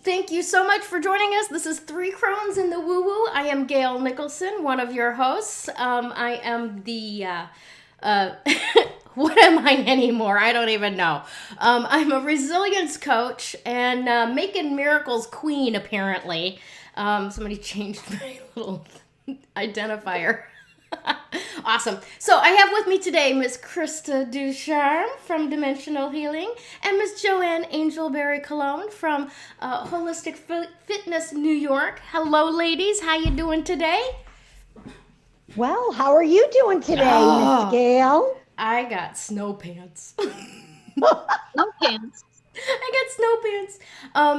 Thank you so much for joining us. This is Three Crones in the Woo Woo. I am Gayle Nicholson, one of your hosts. I am the, what am I anymore? I don't even know. I'm a resilience coach and making miracles queen, apparently. Somebody changed my little identifier. Awesome. So I have with me today Miss Krista Ducharme from Dimensional Healing and Miss Joanne Angel Barry Colon from Wholistic Fitness New York. Hello, ladies. How you doing today? Well, how are you doing today, Miss Gayle? I got snow pants. Snow pants. I got snow pants.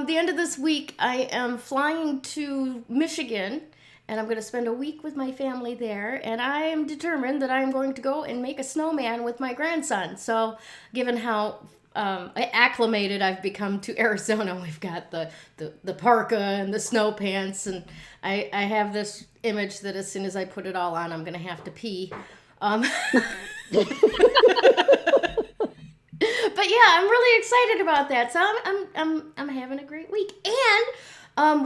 The end of this week, I am flying to Michigan. And I'm going to spend a week with my family there. And I am determined that I am going to go and make a snowman with my grandson. So given how acclimated I've become to Arizona, we've got the parka and the snow pants. And I have this image that as soon as I put it all on, I'm going to have to pee. But yeah, I'm really excited about that. So I'm having a great week. And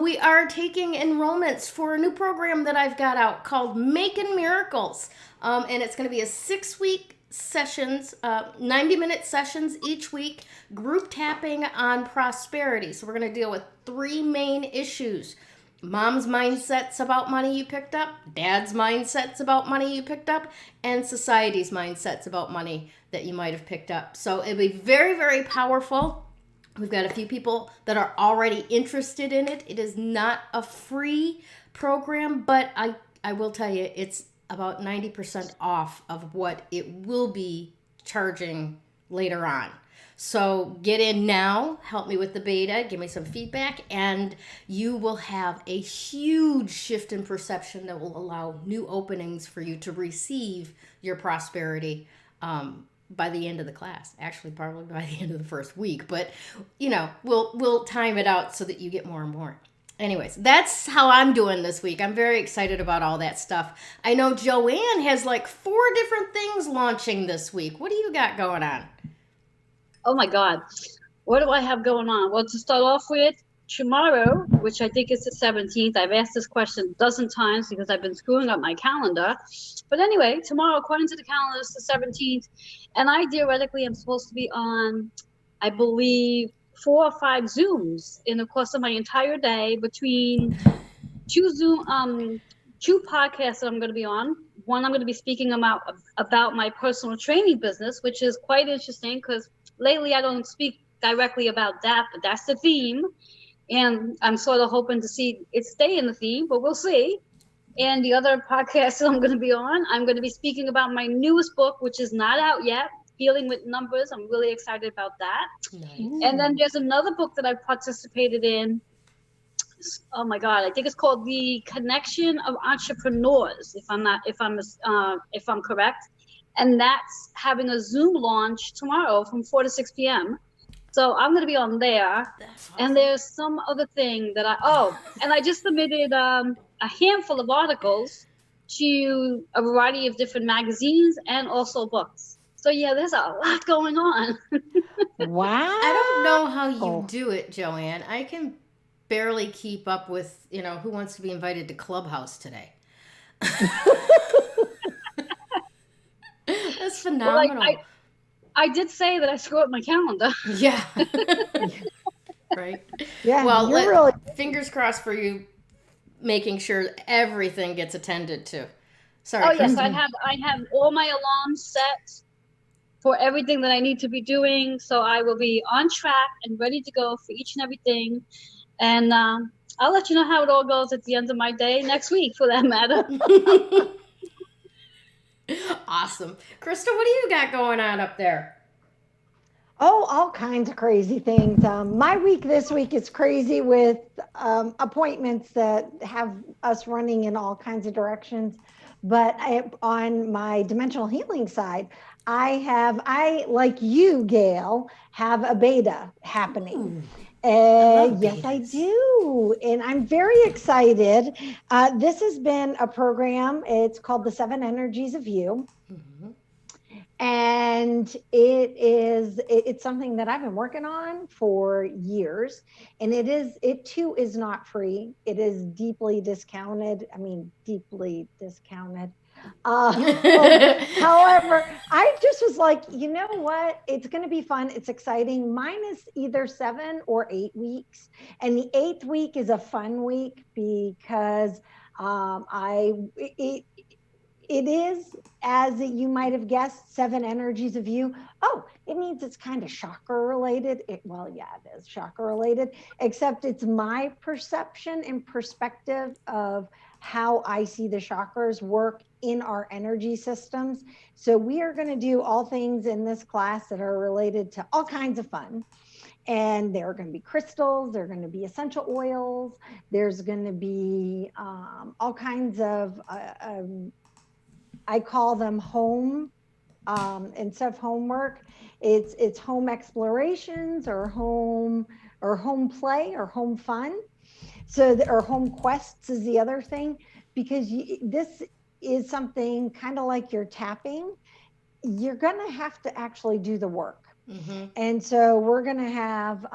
we are taking enrollments for a new program that I've got out called Making Miracles. And it's going to be a 6-week sessions, 90-minute sessions each week, group tapping on prosperity. So we're going to deal with 3 main issues. Mom's mindsets about money you picked up, dad's mindsets about money you picked up, and society's mindsets about money that you might have picked up. So it'll be very, very powerful. We've got a few people that are already interested in it. It is not a free program, but I will tell you, it's about 90% off of what it will be charging later on. So get in now, help me with the beta, give me some feedback, and you will have a huge shift in perception that will allow new openings for you to receive your prosperity by the end of the class. Actually, probably by the end of the first week, but we'll time it out so that you get more and more. Anyways, that's how I'm doing this week. I'm very excited about all that stuff. I know Joanne has like 4 different things launching this week. What do you got going on? Oh my God. What do I have going on? Well, to start off with, tomorrow, which I think is the 17th, I've asked this question a dozen times because I've been screwing up my calendar. But anyway, tomorrow, according to the calendar, is the 17th. And I theoretically am supposed to be on, I believe, 4 or 5 Zooms in the course of my entire day between 2 podcasts that I'm going to be on. One, I'm going to be speaking about my personal training business, which is quite interesting because lately I don't speak directly about that, but that's the theme. And I'm sort of hoping to see it stay in the theme, but we'll see. And the other podcast that I'm going to be on, I'm going to be speaking about my newest book, which is not out yet, Healing with Numbers. I'm really excited about that. Nice. And then there's another book that I've participated in. Oh my God, I think it's called The Connection of Entrepreneurs, if I'm correct. And that's having a Zoom launch tomorrow from 4 to 6 p.m. So I'm going to be on there. Awesome. And there's some other thing that I just submitted a handful of articles to a variety of different magazines and also books. So yeah, there's a lot going on. Wow. I don't know how you do it, Joanne. I can barely keep up with, who wants to be invited to Clubhouse today. That's phenomenal. Well, I did say that I screw up my calendar. Yeah. Right. Yeah. Well, fingers crossed for you making sure everything gets attended to. Sorry. Oh, yes. I have all my alarms set for everything that I need to be doing. So I will be on track and ready to go for each and everything. And I'll let you know how it all goes at the end of my day next week, for that matter. Awesome. Krista, what do you got going on up there? Oh, all kinds of crazy things. My week this week is crazy with appointments that have us running in all kinds of directions. But on my dimensional healing side, I like you, Gayle, have a beta happening. Yes, I do. And I'm very excited. This has been a program. It's called the 7 Energies of You. Mm-hmm. And And it's something that I've been working on for years, and it too is not free. It is deeply discounted. I mean, deeply discounted. However, I just was like, you know what? It's going to be fun. It's exciting. Mine is either 7 or 8 weeks. And the 8th week is a fun week because it is, as you might have guessed, 7 energies of you. Oh, it means it's kind of chakra related. Well, yeah, it is chakra related, except it's my perception and perspective of how I see the chakras work in our energy systems. So we are going to do all things in this class that are related to all kinds of fun. And there are going to be crystals, there are going to be essential oils, there's going to be all kinds of, I call them home, instead of homework, it's home explorations or home play or home fun. So, or home quests is the other thing, because this is something kind of like you're tapping. You're going to have to actually do the work. Mm-hmm. And so we're going to have,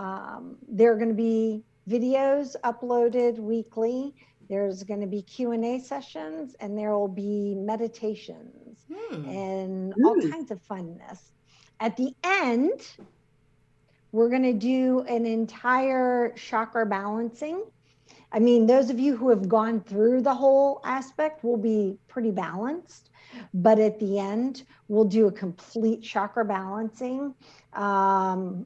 there are going to be videos uploaded weekly. There's going to be Q&A sessions, and there will be meditations and all kinds of funness. At the end, we're going to do an entire chakra balancing. I mean, those of you who have gone through the whole aspect will be pretty balanced, but at the end, we'll do a complete chakra balancing. And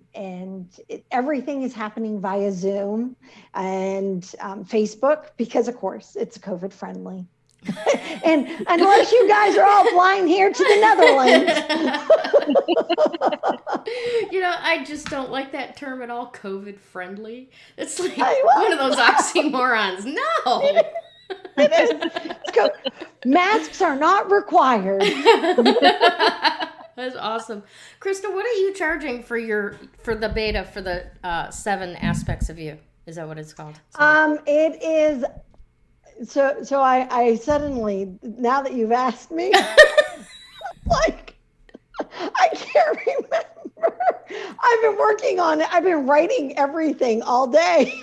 everything is happening via Zoom and Facebook, because of course it's COVID friendly. And unless you guys are all flying here to the Netherlands. I just don't like that term at all, COVID friendly. It's like one of those oxymorons. No. It is. Masks are not required. That's awesome. Krista, what are you charging for the beta for the 7 aspects of you? Is that what it's called? It is. So I suddenly, now that you've asked me, like, I can't remember. I've been working on it. I've been writing everything all day.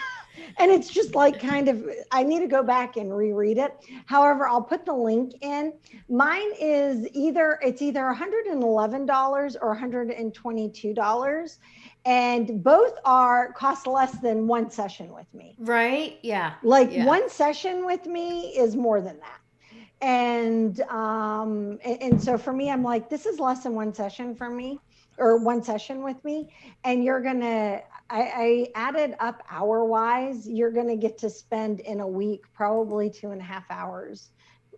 And it's just like kind of, I need to go back and reread it. However, I'll put the link in. Mine is either $111 or $122. And both cost less than one session with me. Right? Yeah. One session with me is more than that. And so for me, I'm like, this is less than one session for me, or one session with me. And you're going to, I added up hour wise, you're going to get to spend in a week, probably 2.5 hours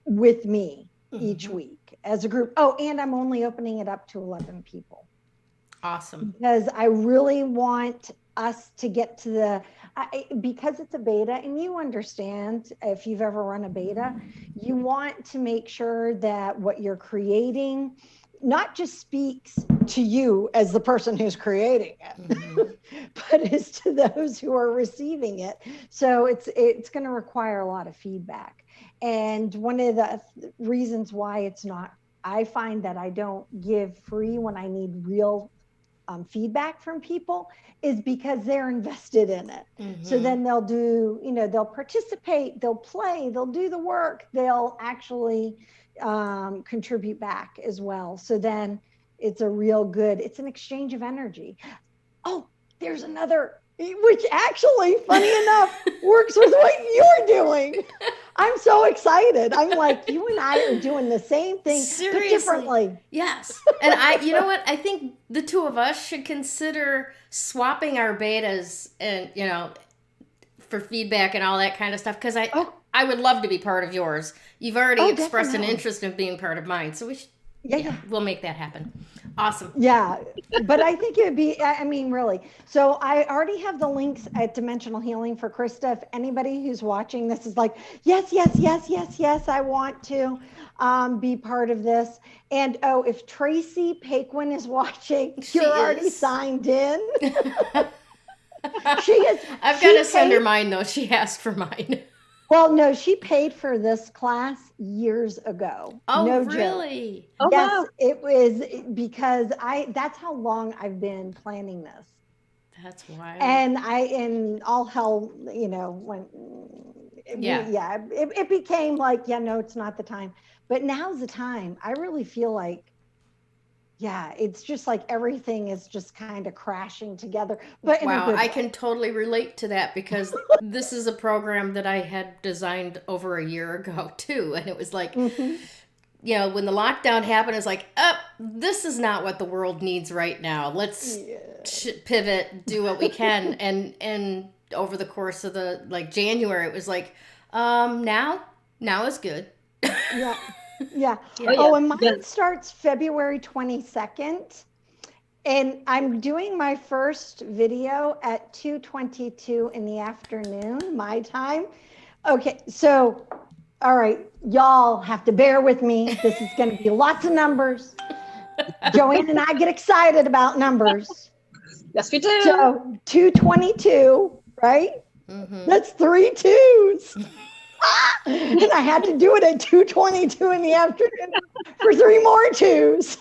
with me each week as a group. Oh, and I'm only opening it up to 11 people. Awesome. Because I really want us to get to because it's a beta, and you understand, if you've ever run a beta, you want to make sure that what you're creating not just speaks to you as the person who's creating it, but is to those who are receiving it. So it's going to require a lot of feedback. And one of the reasons why I find that I don't give free when I need real feedback from people is because they're invested in it. So then they'll do, they'll participate, they'll play, they'll do the work, they'll actually contribute back as well. So then it's it's an exchange of energy. Oh, there's another, which actually, funny enough, works with what you're doing. I'm so excited. I'm like, you and I are doing the same thing, but differently. Yes. And you know what? I think the two of us should consider swapping our betas and, for feedback and all that kind of stuff. Because I would love to be part of yours. You've already expressed an interest in being part of mine. So we should, we'll make that happen. Awesome. Yeah. But I think it would be, really. So I already have the links at Dimensional Healing for Krista. If anybody who's watching this is like, yes, I want to be part of this. And if Tracy Paquin is watching, you're already signed in. She is. I've got to send her mine though. She asked for mine. Well, no, she paid for this class years ago. Oh, No joke. really? Oh, Yes, wow. it was because that's how long I've been planning this. That's wild. And all hell, when it became like, no, it's not the time. But now's the time. I really feel like, it's just like everything is just kind of crashing together. But in a Wow, good I way. can totally relate to that because this is a program that I had designed over a year ago too. And it was like, Mhm. when the lockdown happened, it's like, this is not what the world needs right now. Let's pivot, do what we can. And over the course of January, it was like, now is good. Yeah. Yeah. Oh, and mine Yes. starts February 22nd. And I'm doing my first video at 2:22 in the afternoon, my time. Okay, so, all right, y'all have to bear with me. This is going to be lots of numbers. Joanne and I get excited about numbers. Yes, we do. So 2:22, right? Mhm. That's 3 2s. And I had to do it at 2:22 in the afternoon for 3 more 2s.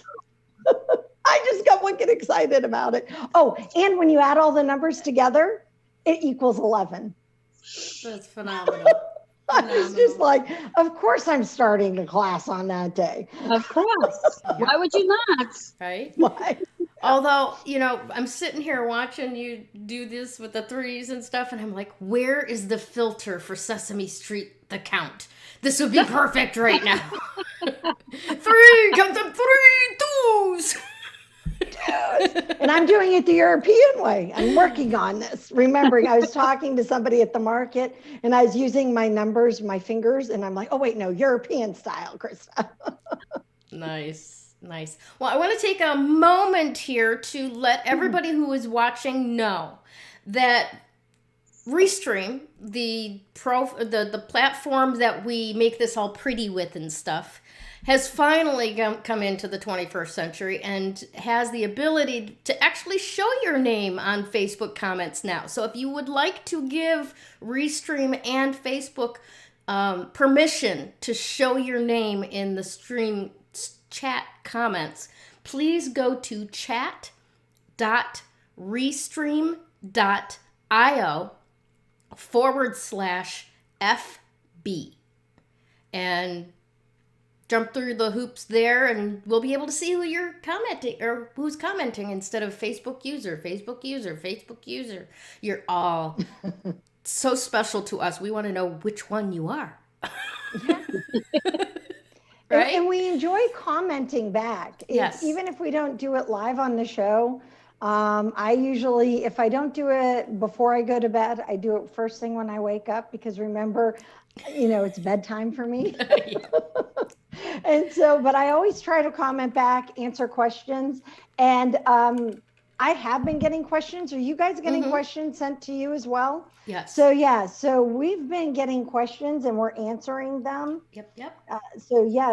I just got wicked excited about it. Oh, and when you add all the numbers together, it equals 11. That's phenomenal. I was just like, of course I'm starting the class on that day. Of course. Why would you not? Right? Why? Although, I'm sitting here watching you do this with the 3s and stuff, and I'm like, where is the filter for Sesame Street, the count? This would be perfect right now. 3, count them 3 2s. And I'm doing it the European way. I'm working on this. Remembering, I was talking to somebody at the market and I was using my numbers, my fingers, and I'm like, oh, wait, no, European style, Krista. Nice. Well, I want to take a moment here to let everybody who is watching know that Restream, the platform that we make this all pretty with and stuff, has finally come into the 21st century and has the ability to actually show your name on Facebook comments now. So if you would like to give Restream and Facebook permission to show your name in the stream chat comments, please go to chat.restream.io/FB and jump through the hoops there, and we'll be able to see who you're commenting or who's commenting instead of Facebook user. You're all so special to us. We want to know which one you are. Right? And we enjoy commenting back. Yes. Even if we don't do it live on the show, I usually, if I don't do it before I go to bed, I do it first thing when I wake up, because remember, it's bedtime for me. And so, but I always try to comment back, answer questions. And I have been getting questions. Are you guys getting questions sent to you as well? Yes. So we've been getting questions and we're answering them. Yep.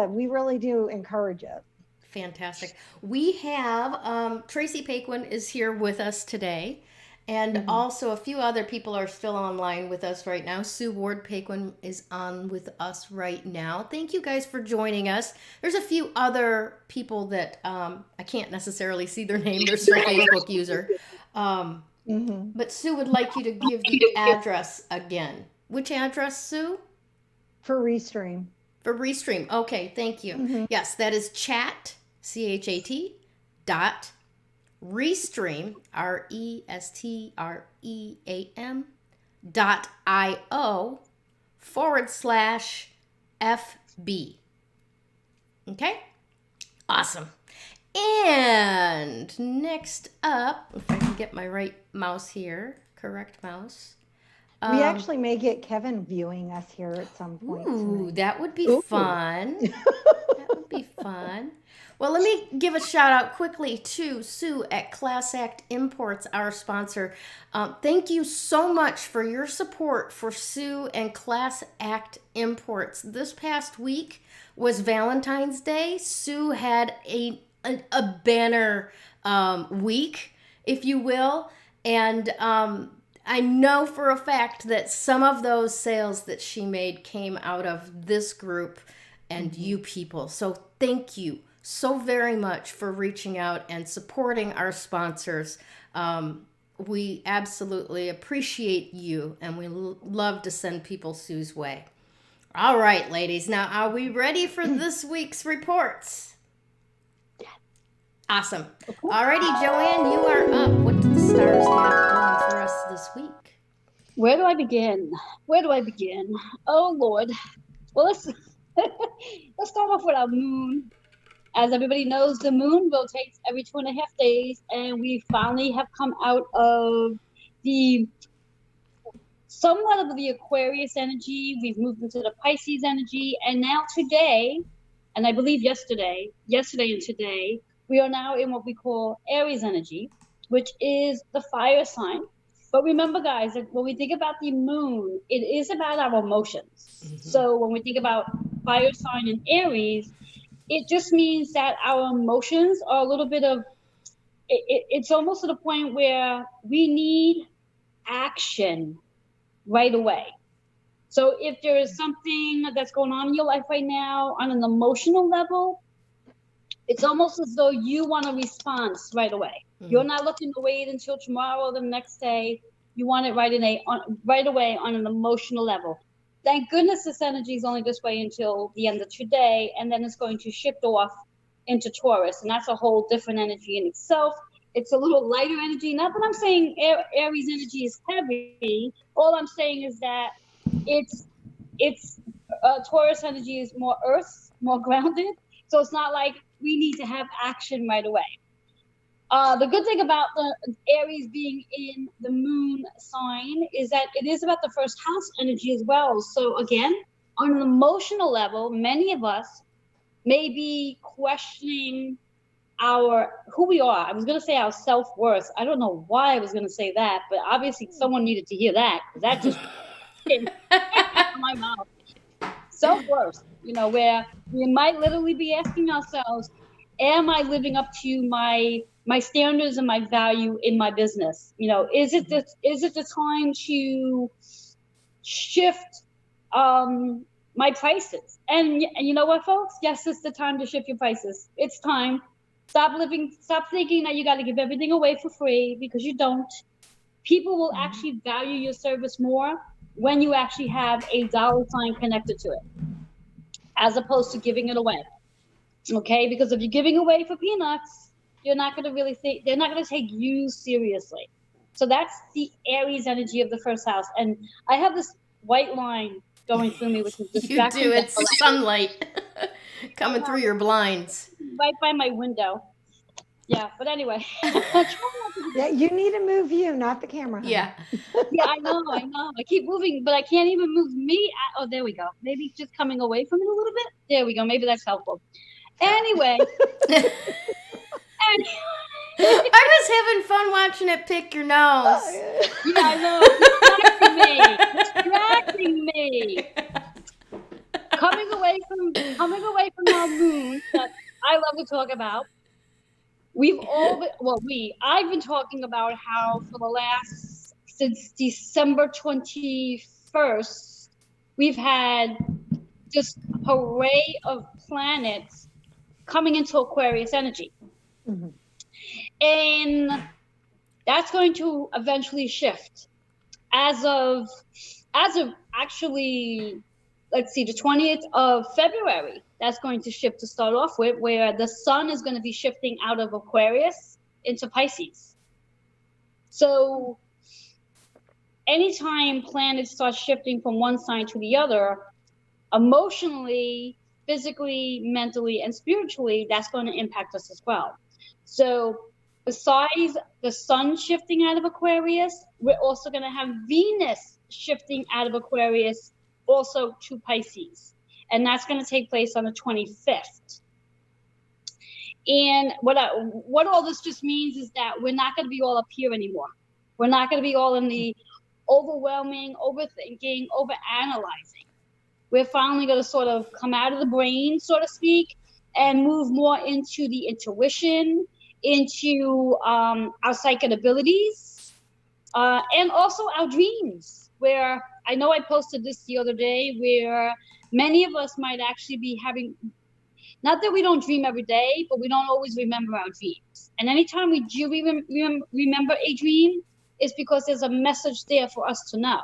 We really do encourage it. Fantastic. We have Tracy Paquin is here with us today. And also a few other people are still online with us right now. Sue Ward Paquin is on with us right now. Thank you guys for joining us. There's a few other people that I can't necessarily see their name. They're still Facebook user. But Sue would like you to give the address again. Which address, Sue? For Restream. For Restream. Okay, thank you. Yes, that is chat, CHAT, dot Restream, RESTREAM.io/FB. Okay? Awesome. And next up, if I can get my right mouse here, correct mouse. We actually may get Kevin viewing us here at some point. Ooh, that would be fun. That would be fun. Well, let me give a shout out quickly to Sue at Class Act Imports, our sponsor. Thank you so much for your support for Sue and Class Act Imports. This past week was Valentine's Day. Sue had a banner week, if you will, and I know for a fact that some of those sales that she made came out of this group and you people. So thank you so very much for reaching out and supporting our sponsors. We absolutely appreciate you, and we love to send people Sue's way. All right, ladies. Now, are we ready for this week's reports? Yeah. Awesome. Alrighty, Joanne, you are up. What do the stars have going for us this week? Where do I begin? Oh, Lord. Well, let's start off with our moon. As everybody knows, the moon rotates every 2.5 days, and we finally have come out of somewhat of the Aquarius energy. We've moved into the Pisces energy, and now today, and I believe yesterday and today, we are now in what we call Aries energy, which is the fire sign. But remember, guys, that when we think about the moon, it is about our emotions. Mm-hmm. So when we think about fire sign and Aries, it just means that our emotions are a little bit of, it's almost to the point where we need action right away. So if there is something that's going on in your life right now on an emotional level, it's almost as though you want a response right away. Mm-hmm. You're not looking to wait until tomorrow or the next day. You want it right away on an emotional level. Thank goodness this energy is only this way until the end of today, and then it's going to shift off into Taurus, and that's a whole different energy in itself. It's a little lighter energy. Not that I'm saying Aries energy is heavy. All I'm saying is that it's Taurus energy is more earth, more grounded. So it's not like we need to have action right away. The good thing about the Aries being in the moon sign is that it is about the first house energy as well. So again, on an emotional level, many of us may be questioning who we are. I was going to say our self-worth. I don't know why I was going to say that, but obviously someone needed to hear that, because that just came out of my mouth. Self-worth, where we might literally be asking ourselves, am I living up to my standards and my value in my business? Is it the time to shift my prices? And you know what, folks? Yes, it's the time to shift your prices. It's time. Stop thinking that you got to give everything away for free, because you don't. People will actually value your service more when you actually have a dollar sign connected to it, as opposed to giving it away. Okay, because if you're giving away for peanuts, you're not going to they're not going to take you seriously. So that's the Aries energy of the first house. And I have this white line going through me, which is distracting. You do, it's sunlight coming through your blinds. Right by my window. Yeah, but anyway. Yeah, you need to move you, not the camera. Honey. Yeah. Yeah, I know. I keep moving, but I can't even move me. Oh, there we go. Maybe just coming away from it a little bit. There we go. Maybe that's helpful. Anyway. I'm just having fun watching it pick your nose. Yeah, I know. Distracting me. Coming away from our moon that I love to talk about. I've been talking about how for the since December 21st, we've had this array of planets coming into Aquarius energy. Mm-hmm. And that's going to eventually shift as of actually, let's see, the 20th of February. That's going to shift to start off with, where the sun is going to be shifting out of Aquarius into Pisces. So anytime planets start shifting from one sign to the other, emotionally, physically, mentally, and spiritually, that's going to impact us as well. So besides the sun shifting out of Aquarius, we're also going to have Venus shifting out of Aquarius also to Pisces. And that's going to take place on the 25th. And what all this just means is that we're not going to be all up here anymore. We're not going to be all in the overwhelming, overthinking, overanalyzing. We're finally going to sort of come out of the brain, so to speak, and move more into the intuition, into our psychic abilities, And also our dreams, where I know I posted this the other day, where many of us might actually be having, not that we don't dream every day, but we don't always remember our dreams. And anytime we do remember a dream, it's because there's a message there for us to know.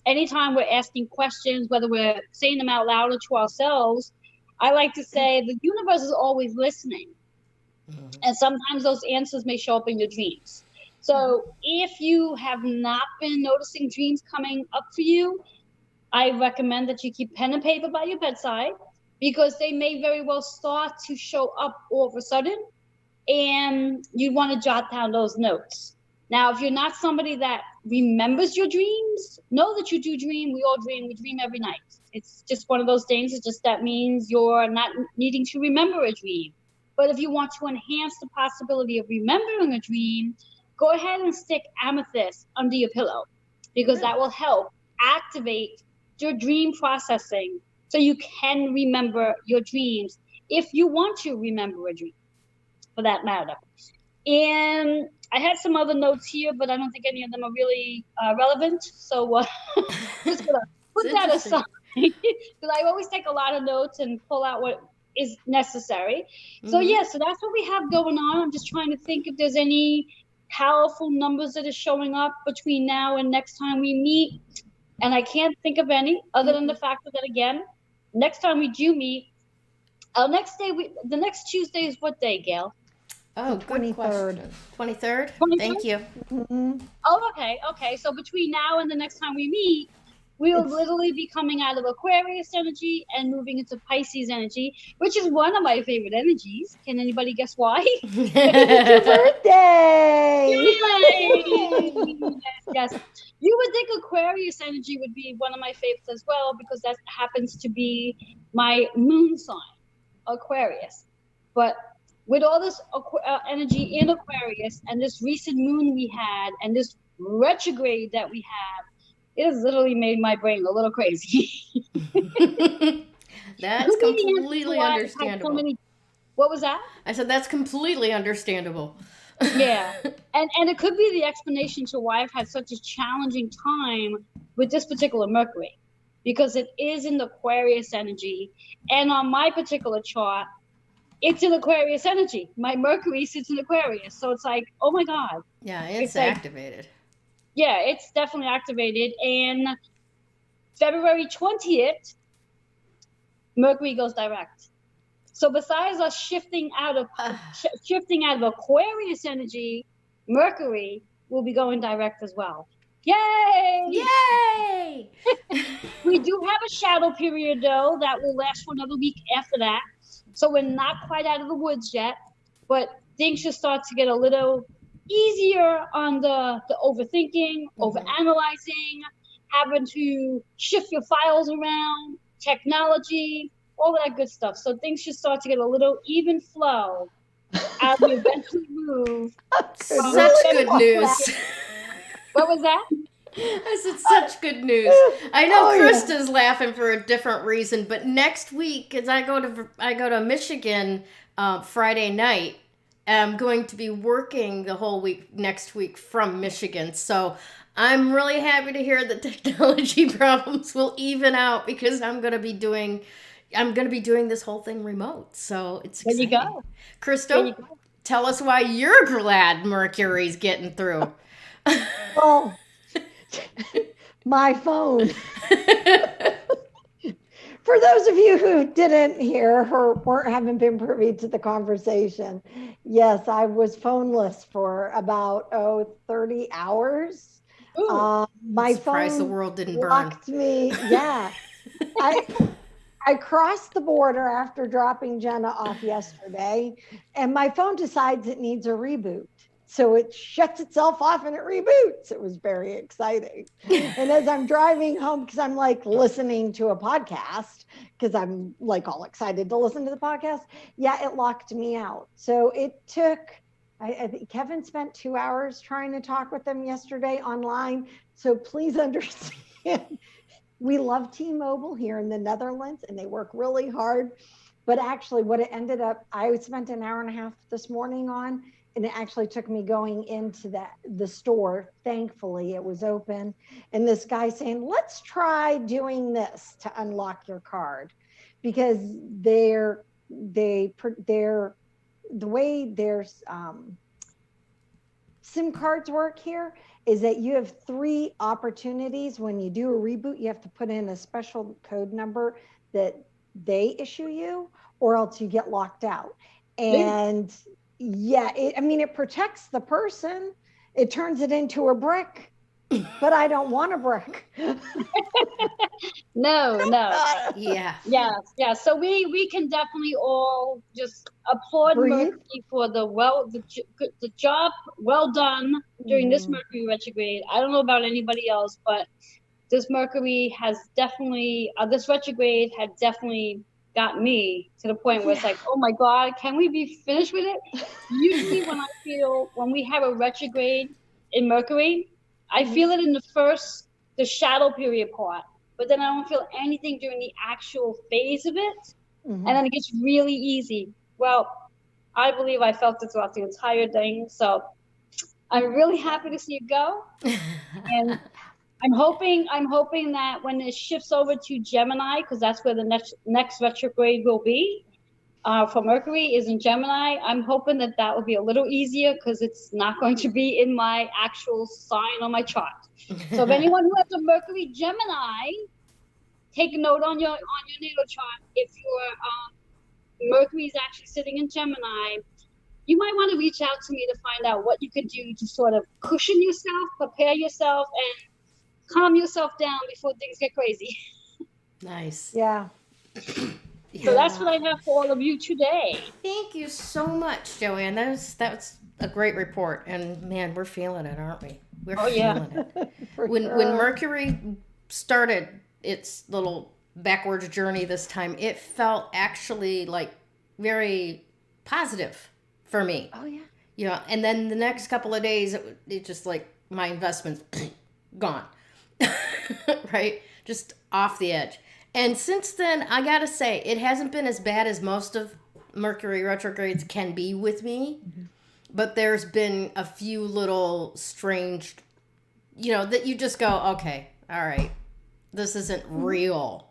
Anytime we're asking questions, whether we're saying them out loud or to ourselves, I like to say the universe is always listening. And sometimes those answers may show up in your dreams. So if you have not been noticing dreams coming up for you, I recommend that you keep pen and paper by your bedside, because they may very well start to show up all of a sudden, and you want to jot down those notes. Now, if you're not somebody that remembers your dreams, know that you do dream. We all dream. We dream every night. It's just one of those things. It's just that means you're not needing to remember a dream. But if you want to enhance the possibility of remembering a dream, go ahead and stick amethyst under your pillow, because that will help activate your dream processing so you can remember your dreams if you want to remember a dream, for that matter. And I had some other notes here, but I don't think any of them are really relevant. So just gonna put that aside, because I always take a lot of notes and pull out what is necessary. So yeah, so that's what we have going on. I'm just trying to think if there's any powerful numbers that are showing up between now and next time we meet. And I can't think of any other than the fact that, again, next time we do meet, our next day, the next Tuesday is what day, Gayle? Oh, good 23rd. question. 23rd? 23rd? Thank you. Oh, okay. So between now and the next time we meet, we'll literally be coming out of Aquarius energy and moving into Pisces energy, which is one of my favorite energies. Can anybody guess why? It's your birthday! Yes. You would think Aquarius energy would be one of my favorites as well, because that happens to be my moon sign, Aquarius. But with all this energy in Aquarius and this recent moon we had and this retrograde that we have, it has literally made my brain a little crazy. That's completely understandable. What was that? I said that's completely understandable. Yeah. And it could be the explanation to why I've had such a challenging time with this particular Mercury, because it is in the Aquarius energy. And on my particular chart, it's in Aquarius energy. My Mercury sits in Aquarius. So it's like, oh my God. Yeah, it's activated. Yeah, it's definitely activated. And February 20th, Mercury goes direct. So besides us shifting out of Aquarius energy, Mercury will be going direct as well. Yay! Yay! We do have a shadow period, though, that will last for another week after that. So we're not quite out of the woods yet, but things should start to get a little easier on the overthinking, overanalyzing, having to shift your files around, technology, all that good stuff. So things should start to get a little even flow as we eventually move. Such good news. What was that? I said such good news. I know Krista's laughing for a different reason, but next week, as I go to Michigan Friday night, I'm going to be working the whole week next week from Michigan. So I'm really happy to hear that technology problems will even out, because I'm going to be doing this whole thing remote. So it's exciting. There you go. Krista, tell us why you're glad Mercury's getting through. Oh, my phone. For those of you who didn't hear or haven't been privy to the conversation, yes, I was phoneless for about 30 hours. My phone the world didn't blocked me. Yeah. I crossed the border after dropping Jenna off yesterday, and my phone decides it needs a reboot. So it shuts itself off and it reboots. It was very exciting. And as I'm driving home, because I'm like listening to a podcast, because I'm like all excited to listen to the podcast. Yeah, it locked me out. So it took, I think Kevin spent 2 hours trying to talk with them yesterday online. So please understand, we love T-Mobile here in the Netherlands, and they work really hard. But actually what it ended up, I spent an hour and a half this morning on, and it actually took me going into the store. Thankfully it was open, and this guy saying, let's try doing this to unlock your card, because the way there's SIM cards work here is that you have 3 opportunities. When you do a reboot, you have to put in a special code number that they issue you, or else you get locked out. And yeah, it protects the person. It turns it into a brick, but I don't want a brick. No. Yeah. So we can definitely all just applaud Mercury for the job well done during this Mercury retrograde. I don't know about anybody else, but this Mercury has definitely, this retrograde had definitely got me to the point where it's like, oh my God, can we be finished with it? Usually when we have a retrograde in Mercury, I feel it in the shadow period part, but then I don't feel anything during the actual phase of it. And then it gets really easy. Well, I believe I felt it throughout the entire thing. So I'm really happy to see it go. And I'm hoping that when it shifts over to Gemini, because that's where the next retrograde will be, for Mercury is in Gemini. I'm hoping that will be a little easier, because it's not going to be in my actual sign on my chart. So if anyone who has a Mercury Gemini, take a note on your natal chart. If your Mercury is actually sitting in Gemini, you might want to reach out to me to find out what you could do to sort of cushion yourself, prepare yourself, and calm yourself down before things get crazy. Nice. Yeah. So that's what I have for all of you today. Thank you so much, Joanne. That was a great report, and man, we're feeling it, aren't we? We're feeling it. When Mercury started its little backwards journey this time, it felt actually like very positive for me. Oh yeah. Yeah, and then the next couple of days, it just like my investments gone. Right? Just off the edge. And since then, I gotta say, it hasn't been as bad as most of Mercury retrogrades can be with me. But there's been a few little strange, that you just go, okay, all right, this isn't real.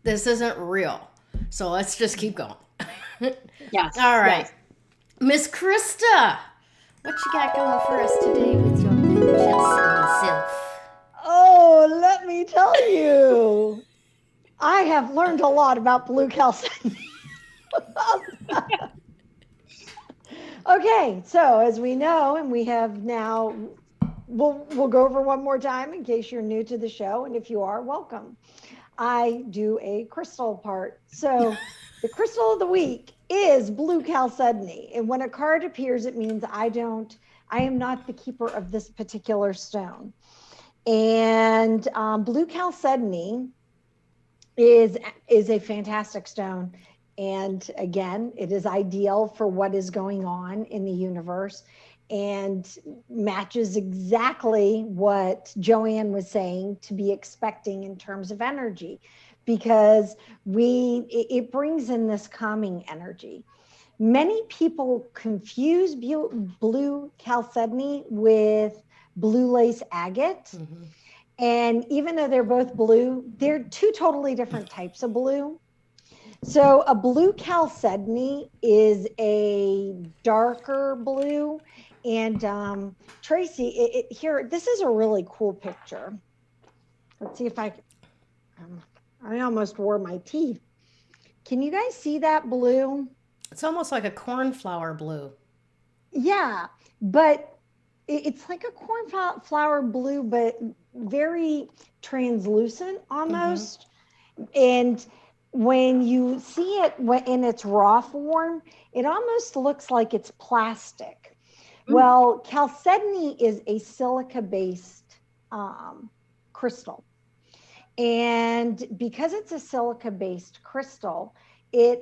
This isn't real. So let's just keep going. Yes. All right. Yes. Miss Krista, what you got going for us today with your blue Chalcedony self? Oh, let me tell you, I have learned a lot about blue Chalcedony. Okay, so as we know, and we have now, we'll go over one more time in case you're new to the show, and if you are, welcome. I do a crystal part. So the crystal of the week is blue Chalcedony, and when a card appears, it means I am not the keeper of this particular stone. And blue Chalcedony is a fantastic stone. And again, it is ideal for what is going on in the universe, and matches exactly what Joanne was saying to be expecting in terms of energy, because it brings in this calming energy. Many people confuse blue Chalcedony with blue lace agate. And even though they're both blue, they're 2 totally different types of blue. So a blue Chalcedony is a darker blue. And Tracy, here, this is a really cool picture. Let's see if I almost wore my teeth. Can you guys see that blue? It's almost like a cornflower blue. Yeah, but it's like a cornflower blue, but very translucent almost. And when you see it in its raw form, it almost looks like it's plastic. Well, Chalcedony is a silica-based crystal. And because it's a silica-based crystal, it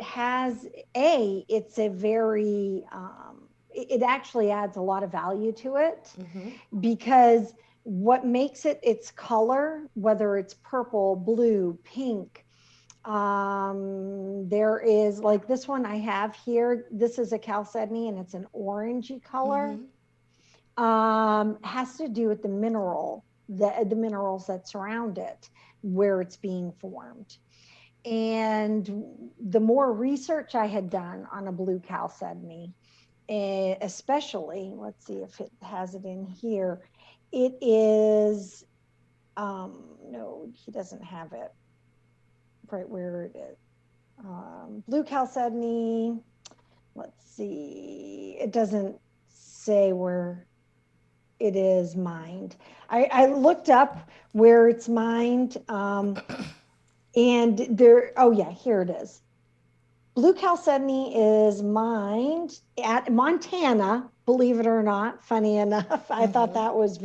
actually adds a lot of value to it, because what makes it its color, whether it's purple, blue, pink, There is like this one I have here. This is a chalcedony and it's an orangey color. Has to do with the minerals that surround it, where it's being formed. And the more research I had done on a blue chalcedony, especially, let's see if it has it in here. It is, no, he doesn't have it right where it is. Blue chalcedony, let's see, it doesn't say where it is mined. I looked up where it's mined, and there, oh yeah, here it is. Blue chalcedony is mined at Montana, believe it or not, funny enough. I thought that was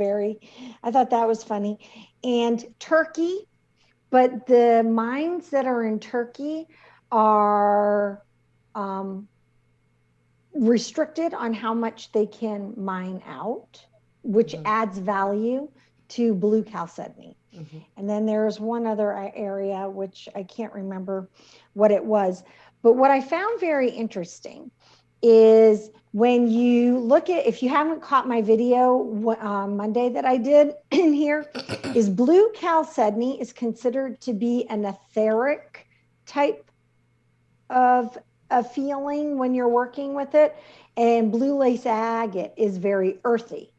funny. And Turkey, but the mines that are in Turkey are restricted on how much they can mine out, which adds value to blue chalcedony. And then there's one other area, which I can't remember what it was. But what I found very interesting is when you look at, if you haven't caught my video Monday that I did in here, is blue chalcedony is considered to be an etheric type of a feeling when you're working with it. And blue lace agate is very earthy.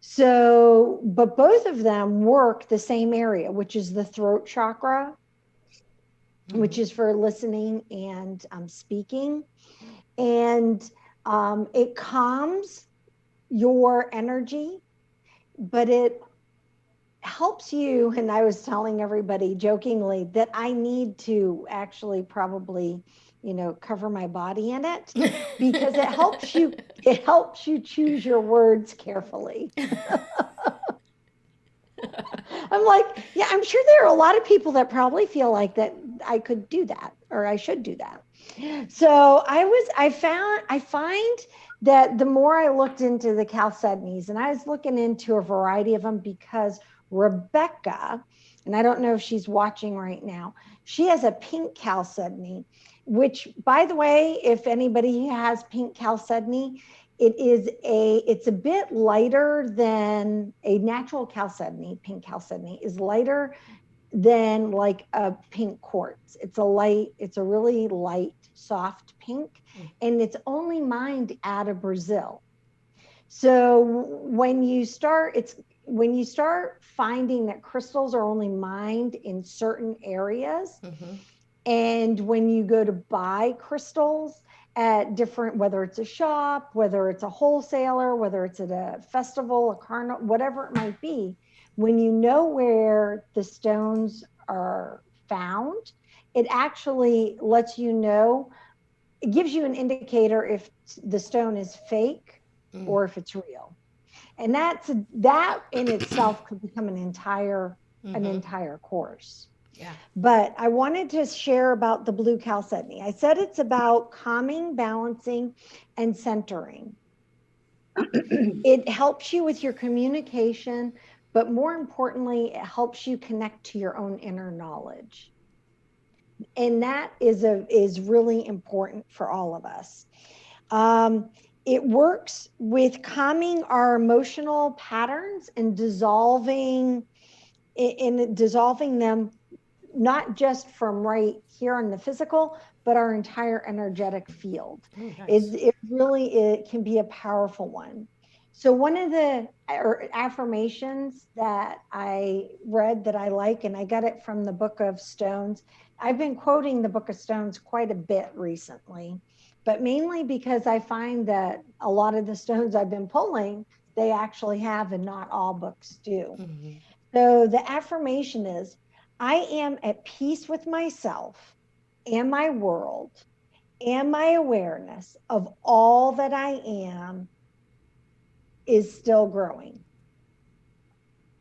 So, but both of them work the same area, which is the throat chakra, which is for listening and speaking. And it calms your energy, but it helps you. And I was telling everybody jokingly that I need to actually probably, cover my body in it, because it helps you choose your words carefully. I'm like, yeah, I'm sure there are a lot of people that probably feel like that I could do that, or I should do that. So I find that the more I looked into the chalcedonies, and I was looking into a variety of them, because Rebecca, and I don't know if she's watching right now, she has a pink chalcedony, which, by the way, if anybody has pink chalcedony, it's a bit lighter than a natural chalcedony. Pink chalcedony is lighter than like a pink quartz. It's a really light, soft pink, and it's only mined out of Brazil. So when you start finding that crystals are only mined in certain areas, and when you go to buy crystals at different, whether it's a shop, whether it's a wholesaler, whether it's at a festival, a carnival, whatever it might be, when you know where the stones are found, it actually lets you know, it gives you an indicator if the stone is fake or if it's real. And that in itself could become an entire course. Yeah. But I wanted to share about the blue chalcedony. I said it's about calming, balancing, and centering. It helps you with your communication, but more importantly, it helps you connect to your own inner knowledge. And that is really important for all of us. It works with calming our emotional patterns and dissolving them, not just from right here on the physical, but our entire energetic field. Nice. It can be a powerful one. So one of the affirmations that I read that I like, and I got it from the Book of Stones. I've been quoting the Book of Stones quite a bit recently, but mainly because I find that a lot of the stones I've been pulling, they actually have, and not all books do. So the affirmation is, I am at peace with myself and my world and my awareness of all that I am is still growing.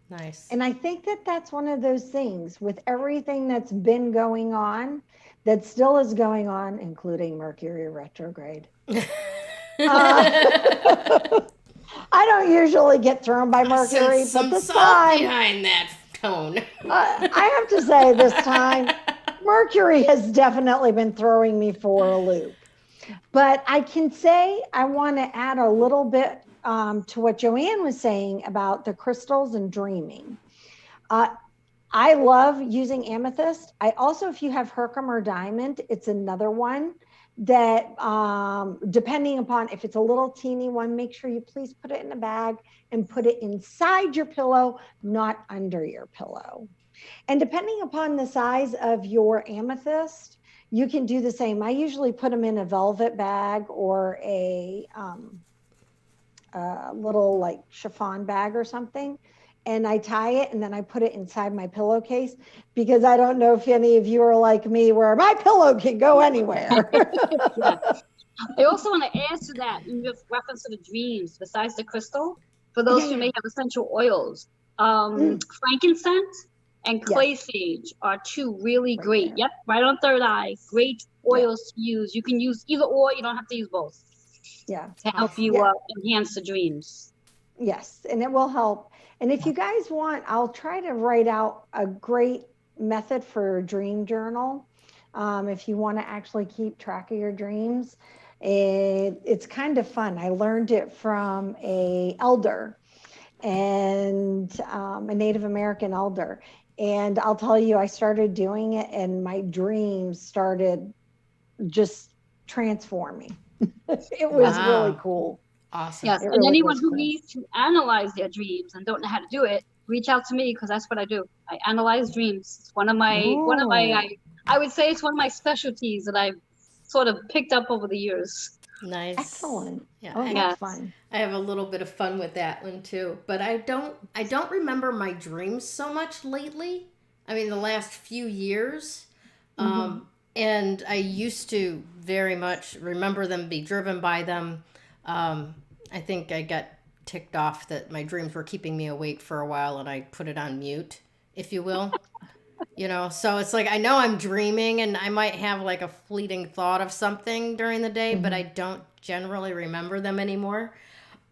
Nice. And I think that that's one of those things with everything that's been going on, that still is going on, including Mercury retrograde. I don't usually get thrown by Mercury, some but this salt time behind that tone. I have to say this time Mercury has definitely been throwing me for a loop. But I can say I want to add a little bit to what Joanne was saying about the crystals and dreaming. I love using amethyst. I also, if you have Herkimer diamond, it's another one that, depending upon if it's a little teeny one, make sure you please put it in a bag and put it inside your pillow, not under your pillow. And depending upon the size of your amethyst, you can do the same. I usually put them in a velvet bag or a little like chiffon bag or something. And I tie it and then I put it inside my pillowcase because I don't know if any of you are like me where my pillow can go anywhere. Yeah. I also want to add to that in reference to the dreams, besides the crystal, for those who may have essential oils, frankincense and clay sage are two really great. Yep, right on third eye. Great oils to use. You can use either or. You don't have to use both. Yeah. To help you enhance the dreams. Yes, and it will help. And if you guys want, I'll try to write out a great method for a dream journal. If you want to actually keep track of your dreams, it's kind of fun. I learned it from a elder and a Native American elder. And I'll tell you, I started doing it and my dreams started just transforming. It was really cool. Awesome. Yes, and anyone who needs to analyze their dreams and don't know how to do it, reach out to me because that's what I do. I analyze dreams. It's one of my I would say it's one of my specialties that I've sort of picked up over the years. Nice. Excellent. Yeah. That's fun. I have a little bit of fun with that one too, but I don't remember my dreams so much lately. I mean, the last few years. And I used to very much remember them, be driven by them. I think I got ticked off that my dreams were keeping me awake for a while and I put it on mute, if you will. So it's like I know I'm dreaming and I might have like a fleeting thought of something during the day, but I don't generally remember them anymore.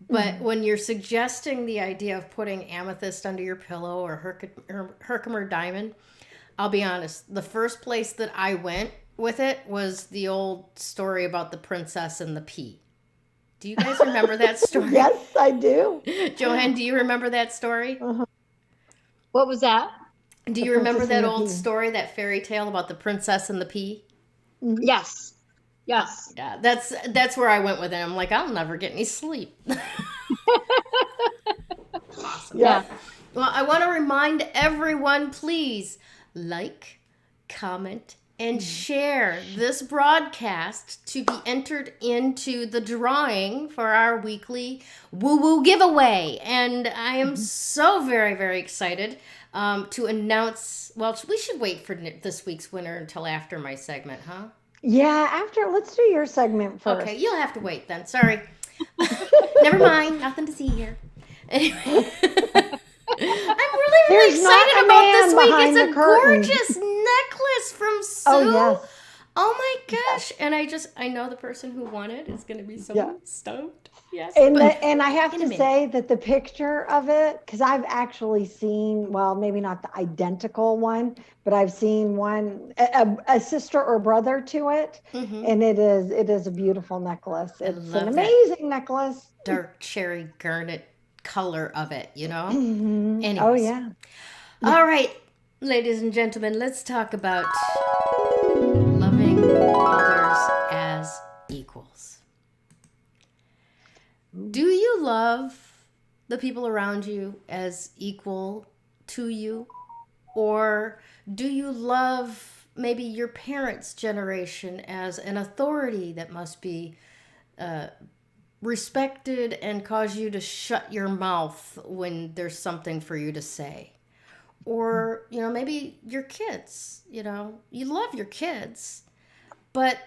But when you're suggesting the idea of putting amethyst under your pillow or Herkimer diamond, I'll be honest, the first place that I went with it was the old story about the princess and the pea. Do you guys remember that story? Yes, I do. Joanne, do you remember that story? What was that? Do you remember that old story, that fairy tale about the princess and the pea? Yes. Yes. Yeah, that's where I went with it. I'm like, I'll never get any sleep. Awesome. Yeah. Well, I want to remind everyone, please like, comment, and share this broadcast to be entered into the drawing for our weekly woo-woo giveaway. And I am so very, very excited to announce, well, we should wait for this week's winner until after my segment, huh? Yeah, let's do your segment first. Okay, you'll have to wait then. Sorry. Never mind. Nothing to see here. Anyway. I'm really excited about this week. It's a gorgeous necklace from Sue. Oh, yes. Oh my gosh. And I know the person who won it is going to be so stoked. Yes. And I have to say that the picture of it, because I've actually seen, well, maybe not the identical one, but I've seen one, a sister or brother to it. And it is a beautiful necklace. It's an amazing necklace. Dark cherry garnet color of it, Anyways. Oh, yeah. All right, ladies and gentlemen, let's talk about loving others as equals. Do you love the people around you as equal to you? Or do you love maybe your parents' generation as an authority that must be respected and cause you to shut your mouth when there's something for you to say? Or, maybe your kids, you love your kids, but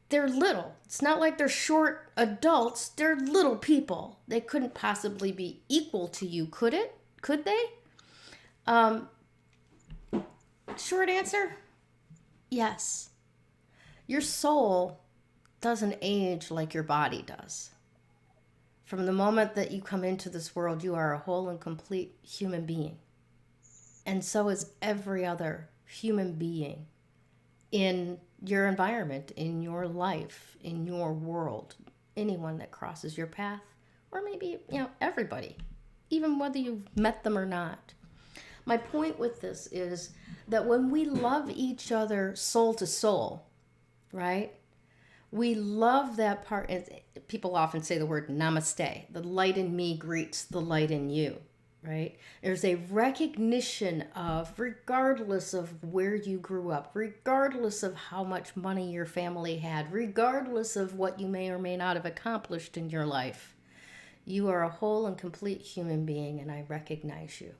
they're little. It's not like they're short adults. They're little people. They couldn't possibly be equal to you, could it? Could they? Short answer, yes. Your soul doesn't age like your body does. From the moment that you come into this world, you are a whole and complete human being. And so is every other human being in your environment, in your life, in your world, anyone that crosses your path, or maybe, everybody, even whether you've met them or not. My point with this is that when we love each other soul to soul, right? We love that part. And people often say the word namaste. The light in me greets the light in you, right? There's a recognition of, regardless of where you grew up, regardless of how much money your family had, regardless of what you may or may not have accomplished in your life, you are a whole and complete human being, and I recognize you.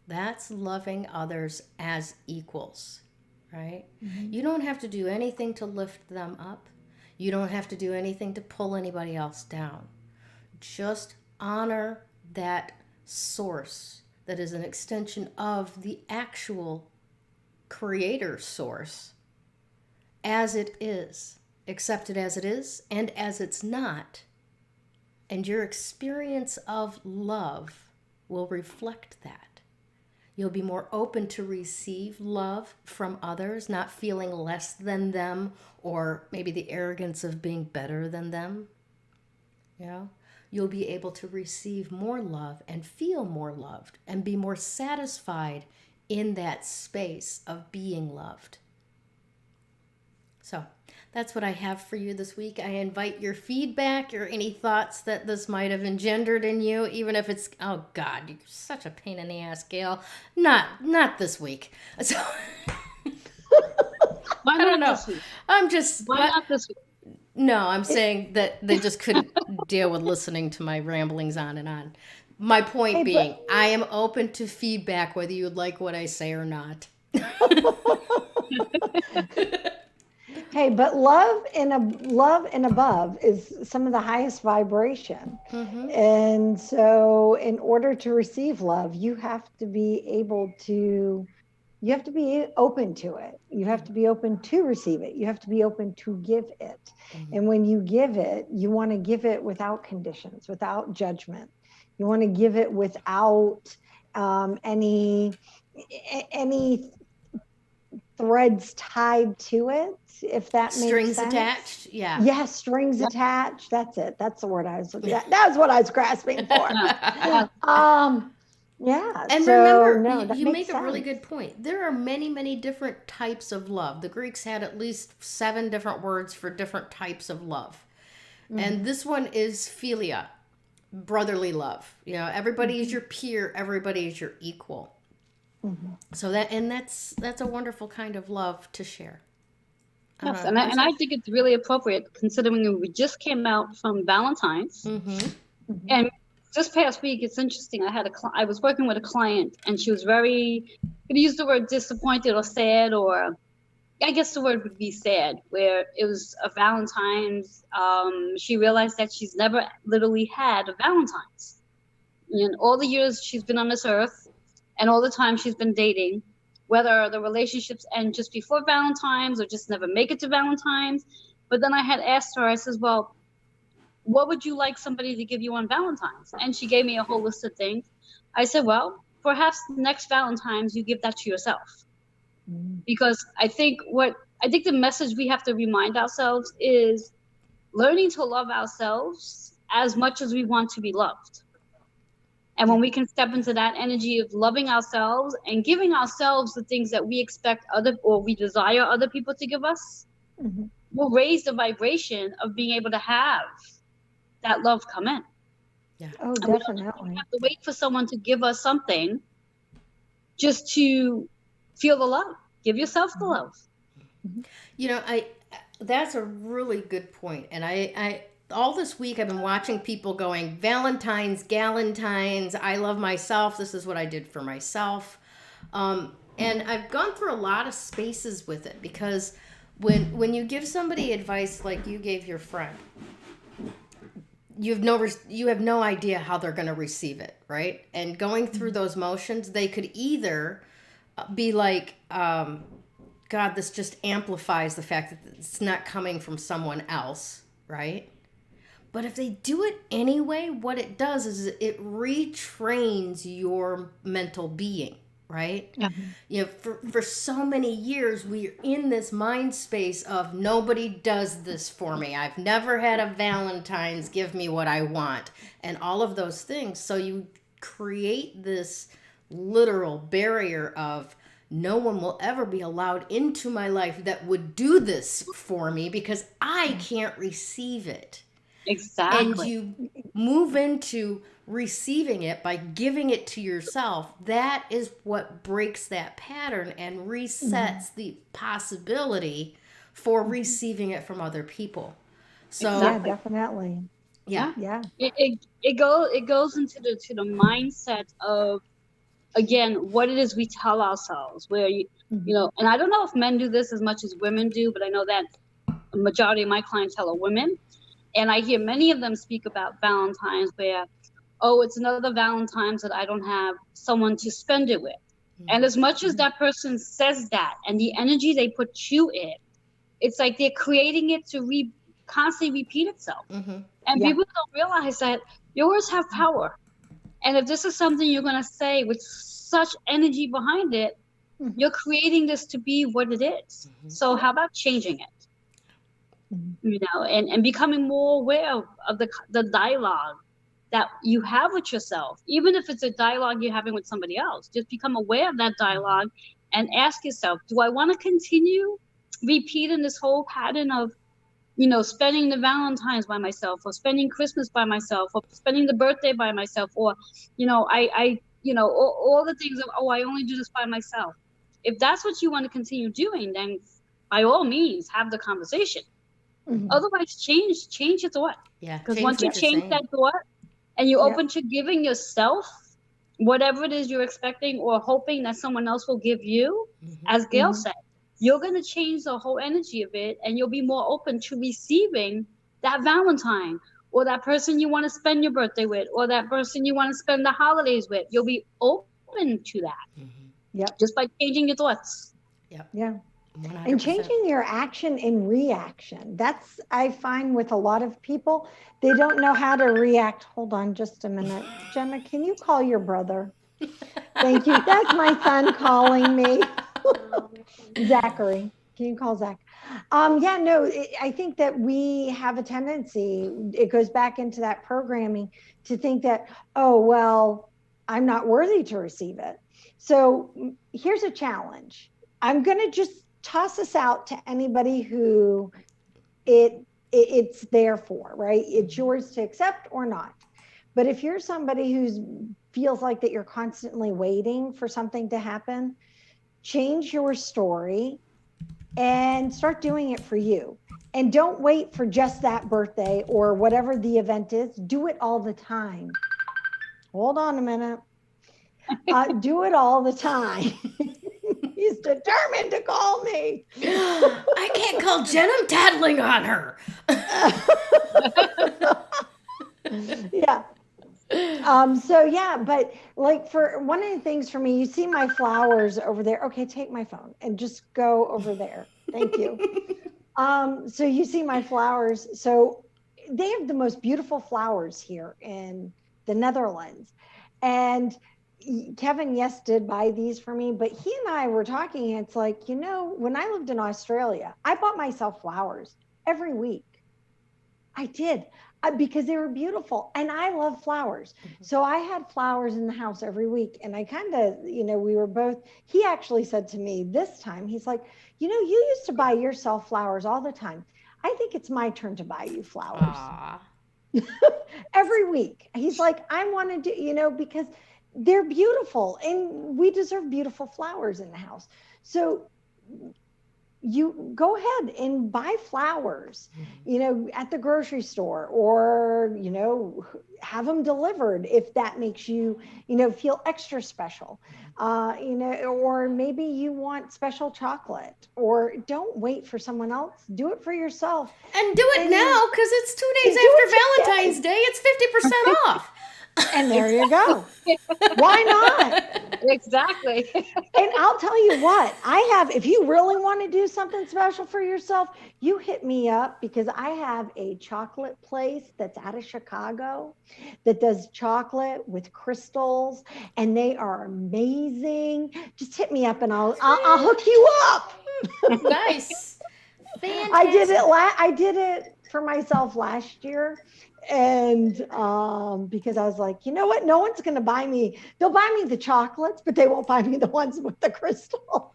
That's loving others as equals, right? Mm-hmm. You don't have to do anything to lift them up. You don't have to do anything to pull anybody else down. Just honor that source that is an extension of the actual creator source as it is. Accept it as it is and as it's not. And your experience of love will reflect that. You'll be more open to receive love from others, not feeling less than them or maybe the arrogance of being better than them. You'll be able to receive more love and feel more loved and be more satisfied in that space of being loved. So that's what I have for you this week. I invite your feedback or any thoughts that this might have engendered in you, even if it's, oh God, you're such a pain in the ass, Gayle. Not this week. So Why I don't not know. this week? I'm just... Why not this week? No, I'm saying that they just couldn't deal with listening to my ramblings on and on. My point being, I am open to feedback, whether you like what I say or not. Hey, but love and above is some of the highest vibration. Mm-hmm. And so in order to receive love, you have to be open to it. You have to be open to receive it. You have to be open to give it. Mm-hmm. And when you give it, you want to give it without conditions, without judgment. You want to give it without any threads tied to it, if that makes sense. Strings attached, yeah. Yes, strings attached. That's it. That's the word I was looking at. That's what I was grasping for. Yeah. And so, remember, you make sense. A really good point. There are many, many different types of love. The Greeks had at least 7 different words for different types of love. Mm-hmm. And this one is philia, brotherly love. Everybody is your peer, everybody is your equal. Mm-hmm. So that's a wonderful kind of love to share. Yes, and I think it's really appropriate considering we just came out from Valentine's, mm-hmm. and this past week it's interesting. I was working with a client, and she was very, could use the word disappointed or sad, or I guess the word would be sad. Where it was a Valentine's, she realized that she's never literally had a Valentine's in all the years she's been on this earth. And all the time she's been dating, whether the relationships end just before Valentine's or just never make it to Valentine's. But then I had asked her, I says, well, what would you like somebody to give you on Valentine's? And she gave me a whole list of things. I said, well, perhaps next Valentine's you give that to yourself. Mm-hmm. Because I think the message we have to remind ourselves is learning to love ourselves as much as we want to be loved. And when we can step into that energy of loving ourselves and giving ourselves the things that we expect we desire other people to give us, mm-hmm. we'll raise the vibration of being able to have that love come in. Yeah. Oh, definitely. We have to wait for someone to give us something just to feel the love. Give yourself the love. Mm-hmm. That's a really good point. And I all this week I've been watching people going, Valentine's, Galentine's, I love myself. This is what I did for myself. And I've gone through a lot of spaces with it because when you give somebody advice like you gave your friend, you have no idea how they're going to receive it, right? And going through those motions, they could either be like, God, this just amplifies the fact that it's not coming from someone else, right? But if they do it anyway, what it does is it retrains your mental being, right? Yeah. You know, for so many years, we're in this mind space of nobody does this for me. I've never had a Valentine's give me what I want, and all of those things. So you create this literal barrier of no one will ever be allowed into my life that would do this for me because I can't receive it. And Exactly. you move into receiving it by giving it to yourself. That is what breaks that pattern and resets the possibility for receiving it from other people. So Yeah, Exactly. definitely. yeah. Yeah. It goes into the mindset of, again, what it is we tell ourselves, where you know, and I don't know if men do this as much as women do, but I know that a majority of my clientele are women, and I hear many of them speak about Valentine's where, oh, it's another Valentine's that I don't have someone to spend it with. And as much as that person says that, and the energy they put you in, it's like they're creating it to constantly repeat itself. Mm-hmm. And Yeah. people don't realize that your words have power. And if this is something you're going to say with such energy behind it, you're creating this to be what it is. So how about changing it? You know, and becoming more aware of the dialogue that you have with yourself, even if it's a dialogue you're having with somebody else. Just become aware of that dialogue and ask yourself, do I want to continue repeating this whole pattern of, you know, spending the Valentine's by myself, or spending Christmas by myself, or spending the birthday by myself, or, you know, I you know, all the things of, oh, I only do this by myself. If that's what you want to continue doing, then by all means have the conversation. Otherwise, change your thought. Yeah. Because Change once you what you're change saying. that thought and you're open to giving yourself whatever it is you're expecting or hoping that someone else will give you, as Gayle said, you're going to change the whole energy of it, and you'll be more open to receiving that Valentine, or that person you want to spend your birthday with, or that person you want to spend the holidays with. You'll be open to that. Yep. Just by changing your thoughts. Yep. Yeah. 100%. And changing your action in reaction. That's, I find with a lot of people, they don't know how to react. Hold on just a minute. Gemma, can you call your brother? Thank you. That's my son calling me. Zachary, can you call Zach? Yeah, no, I think that we have a tendency, it goes back into that programming, to think that, oh, well, I'm not worthy to receive it. So here's a challenge. I'm going to just toss this out to anybody who it's there for, right? It's yours to accept or not. But if you're somebody who feels like that you're constantly waiting for something to happen, change your story and start doing it for you. And don't wait for just that birthday or whatever the event is. Do it all the time. Hold on a minute. Do it all the time. He's determined to call me. I can't call Jen. I'm tattling on her. Yeah. So yeah, but like for one of the things for me, you see my flowers over there. Okay, take my phone and just go over there. Thank you. So you see my flowers. So they have the most beautiful flowers here in the Netherlands. And Kevin, yes, did buy these for me, but he and I were talking. It's like, you know, when I lived in Australia, I bought myself flowers every week. I did. Because they were beautiful, and I love flowers. So I had flowers in the house every week, and I kind of, you know, we were both, he actually said to me this time, he's like, you know, you used to buy yourself flowers all the time. I think it's my turn to buy you flowers. Every week. He's like, I want to do, you know, because they're beautiful, and we deserve beautiful flowers in the house. So you go ahead and buy flowers, you know, at the grocery store, or, you know, have them delivered if that makes you, you know, feel extra special, you know, or maybe you want special chocolate, or don't wait for someone else. Do it for yourself. And do it now, because it's 2 days after Valentine's Day. It's 50% off. And there you go. Why not? Exactly. And I'll tell you what, if you really want to do something special for yourself, you hit me up, because I have a chocolate place that's out of Chicago that does chocolate with crystals, and they are amazing. Just hit me up and I'll hook you up. Nice. Fantastic. I did it for myself last year. And because I was like, you know what? No one's going to buy me. They'll buy me the chocolates, but they won't buy me the ones with the crystal.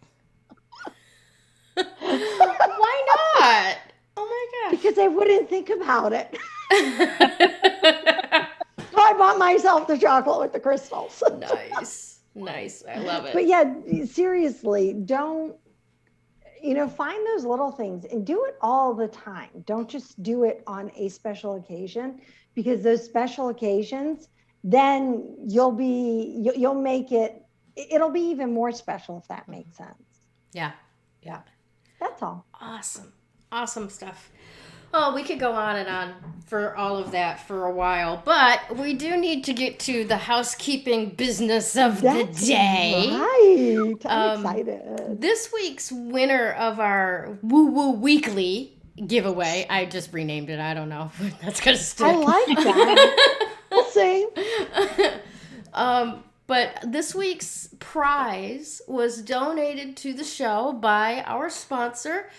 Why not? Oh my gosh. Because they wouldn't think about it. So I bought myself the chocolate with the crystals. Nice. I love it. But yeah, seriously, don't, find those little things and do it all the time. Don't just do it on a special occasion, because those special occasions, then you'll make it'll be even more special, if that makes sense. Yeah. That's all. Awesome stuff. Well, we could go on and on for all of that for a while, but we do need to get to the housekeeping business of the day. Right. I'm excited. This week's winner of our Woo Woo Weekly giveaway, I just renamed it. I don't know if that's going to stick. I like that. We'll see. But this week's prize was donated to the show by our sponsor,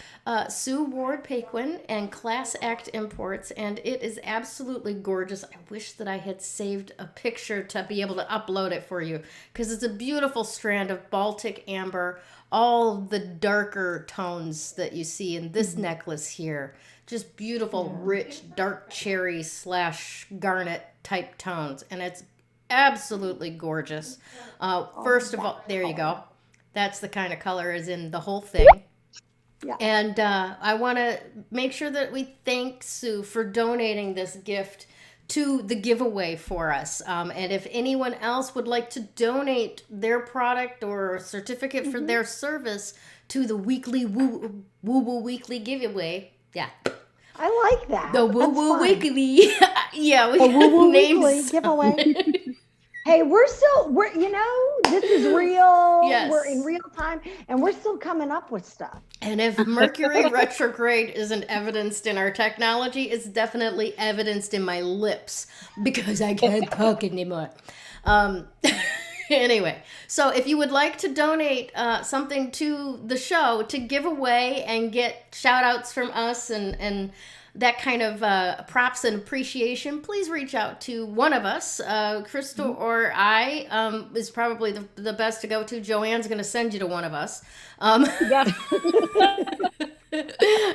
Sue Ward Paquin and Class Act Imports, and it is absolutely gorgeous. I wish that I had saved a picture to be able to upload it for you, because it's a beautiful strand of Baltic amber, all the darker tones that you see in this necklace here. Just beautiful, rich, dark cherry / garnet type tones, and it's absolutely gorgeous. First of all, there you go. That's the kind of color is in the whole thing. Yeah. And I want to make sure that we thank Sue for donating this gift to the giveaway for us. And if anyone else would like to donate their product or certificate for their service to the weekly Woo Woo Weekly giveaway, yeah. I like that. The Woo Woo Weekly. Yeah, we the Woo Woo named Weekly giveaway. Hey, this is real. Yes. We're in real time, and we're still coming up with stuff. And if Mercury retrograde isn't evidenced in our technology, it's definitely evidenced in my lips, because I can't talk anymore. Anyway, so if you would like to donate something to the show to give away and get shout outs from us and that kind of props and appreciation, please reach out to one of us. Krista or I is probably the best to go to. Joanne's going to send you to one of us. Yeah.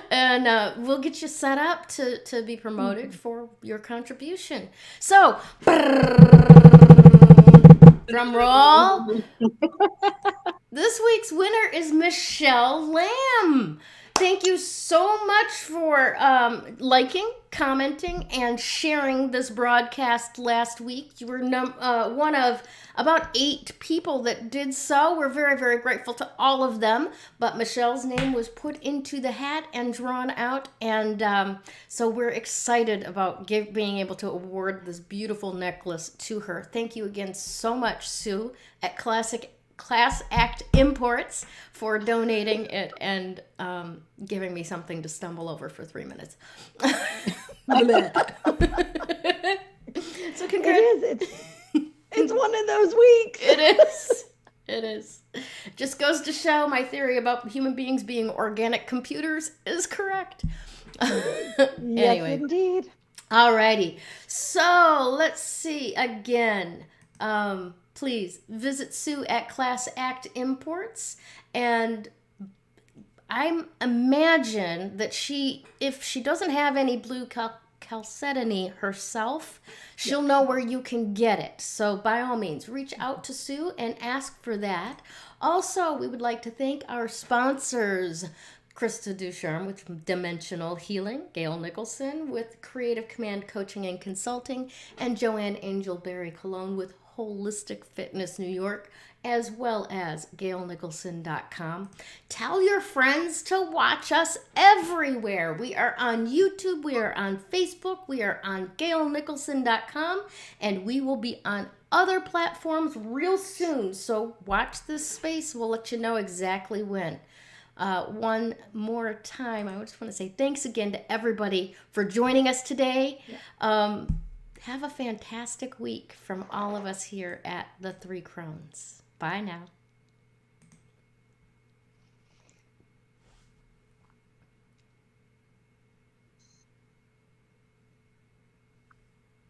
And we'll get you set up to be promoted for your contribution. So, drum roll. This week's winner is Michelle Lamb. Thank you so much for liking, commenting, and sharing this broadcast last week. You were one of about 8 people that did so. We're very, very grateful to all of them. But Michelle's name was put into the hat and drawn out. And so we're excited about being able to award this beautiful necklace to her. Thank you again so much, Sue, at Class Act Imports, for donating it and giving me something to stumble over for 3 minutes. So congrats. It's one of those weeks. It is. Just goes to show my theory about human beings being organic computers is correct. Yes, Anyway. indeed. Alrighty. So let's see again. Please visit Sue at Class Act Imports, and I imagine that if she doesn't have any blue Chalcedony herself, she'll know where you can get it. So by all means, reach out to Sue and ask for that. Also, we would like to thank our sponsors, Krista Ducharme with Dimensional Healing, Gayle Nicholson with Creative Command Coaching and Consulting, and Joanne Angel Barry Colon with Wholistic Fitness New York, as well as GayleNicholson.com. Tell your friends to watch us everywhere. We are on YouTube, we are on Facebook, we are on GayleNicholson.com, and we will be on other platforms real soon. So watch this space. We'll let you know exactly when. One more time, I just want to say thanks again to everybody for joining us today. Have a fantastic week from all of us here at the Three Crones. Bye now.